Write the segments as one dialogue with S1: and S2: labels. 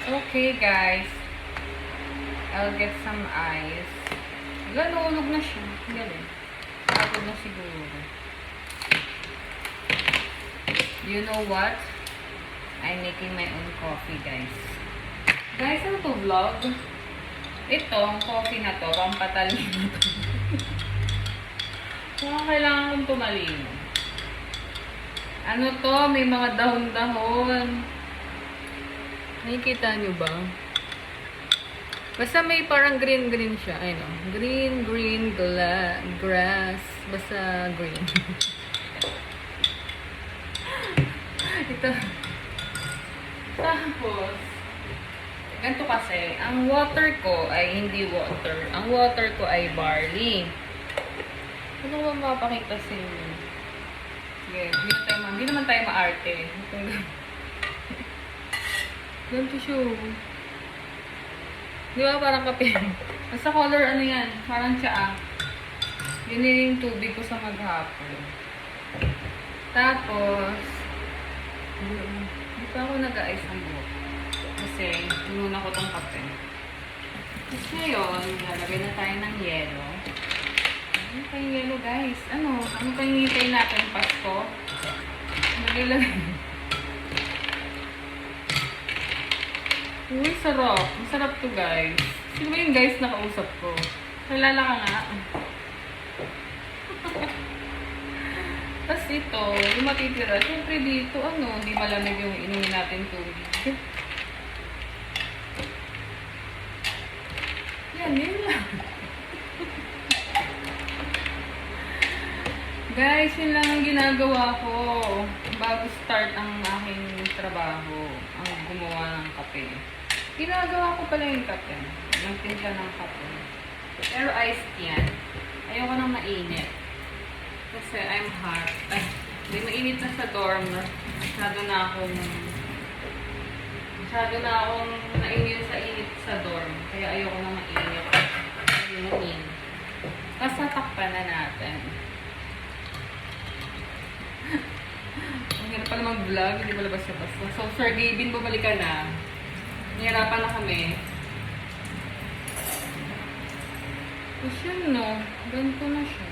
S1: Okay, guys. I'll get some ice. Nalulog na siya. Galing. Pagod na siguro. You know what? I'm making my own coffee, guys. Guys, ano to vlog? Ito, ang coffee na to, pampatalino to. Kailangan kong tumalino. Ano to? May mga dahon-dahon. Nakikita nyo ba? Basta may parang green-green siya. Ayun o. Green, grass. Basta green. Ito. Tapos, ganito kasi, ang water ko ay hindi water. Ang water ko ay barley. Ano ba mapapakita sa inyo? Sige, hindi naman tayo maarte. Ganito siya. Di ba parang kape? Basta color ano yan? Parang tsaa. Yun yung tubig ko sa maghapon. Tapos, hindi pa ako nag-ice ang buhok. Kasi, tinuna ko tong kape. Tapos ngayon, lalagay na tayo ng yelo. Ano pa yung yelo, guys? Ano pa yung hintay natin? Pasko? Nagilagay. Uy, sarap. Masarap to, guys. Sino ba yung guys na kausap ko? Nalala ka nga. Tapos ito, yung matitira. Siyempre dito, hindi malamig yung inumin natin tubig. Yun lang. Guys, yun lang ang ginagawa ko bago start ang aking trabaho, ang gumawa ng kape. Ginagawa ko pala yung kape, nagtimpla ng kape. Pero iced yan. Ayoko nang mainit. Kasi I'm hot. Ay, hindi mainit na sa dorm. Masyado na akong na-immune sa init sa dorm. Kaya ayoko nang mainit. Ayun. Tapos natakpan na natin. Ang hirap pala mag-vlog, hindi mo labas siya basta. So, Sir Gavin, bumalik ka na. Nahirapan na kami. Tapos yun, no? Ganito na siya.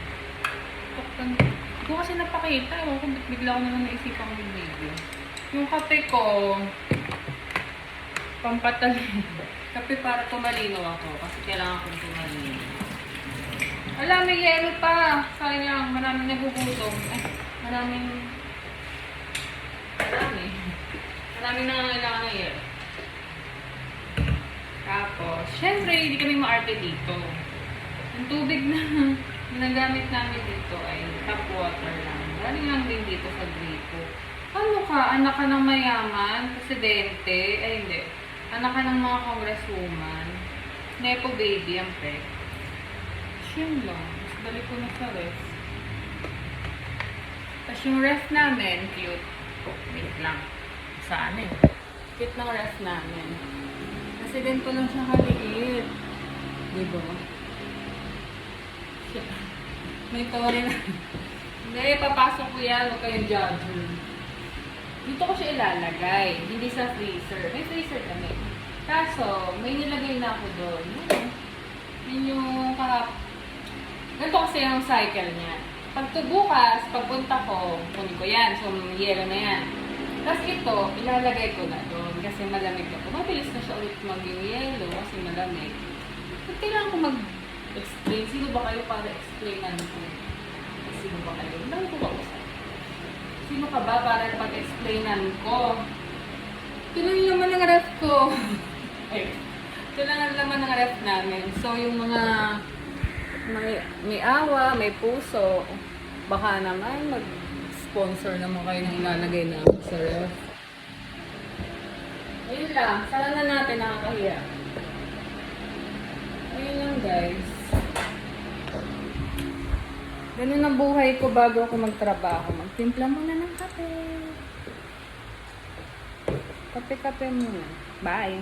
S1: Hindi ko kasi napakita. Ewan ko, bigla ko naman naisipan ko yung video. Yung kape ko, pampatalino. Kape para tumalino ako. Kasi kailangan kong tumalino. Ala, may yelo pa. Sayang, maraming nagugutom. Maraming nangangailangan ng yelo. Tapos, syempre, hindi kami maarte dito. Yung tubig na nagamit namin dito ay tap water lang. Galing lang din dito sa gripo. Ano ka? Anak ka ng mayaman? Presidente? Ay, hindi. Anak ka ng mga congresswoman? Nepo baby ang pet. Yun lang. Mas balik ko na sa ref. Tapos yung ref namin, cute. Wait lang. Saan eh? Cute ng ref namin. Kasi ganito lang siya kaliit. Diba? May tore na. Hindi, papasok ko yan. Huwag kayong judge. Dito ko siya ilalagay. Hindi sa freezer. May freezer kami. Kaso, may nilagay na ako doon. Yun yung ganito kasi yung cycle niya. Pag bukas, pagpunta ko, kunin ko yan. So, yelo na yan. Tapos ito, ilalagay ko na doon. Kasi malamig ako. Mabilis na siya ulit mag-yelo kasi malamig. At kailangan ko mag-explain. Sino ba kayo para explainan ko? Sino ba kayo? Dami ko kausap. Sino ka ba para pag-explainan ko? Ito lang yung laman ng ref ko. Ito lang ang laman ng ref namin. So, yung mga may awa, may puso, baka naman mag-sponsor naman kayo ng ilalagay namin sa ref. Ayun lang. Sana na natin nakakahiya. Ayun lang, guys. Ganun ang buhay ko bago ako magtrabaho. Magtimpla muna ng kape. Kape-kape muna. Bye!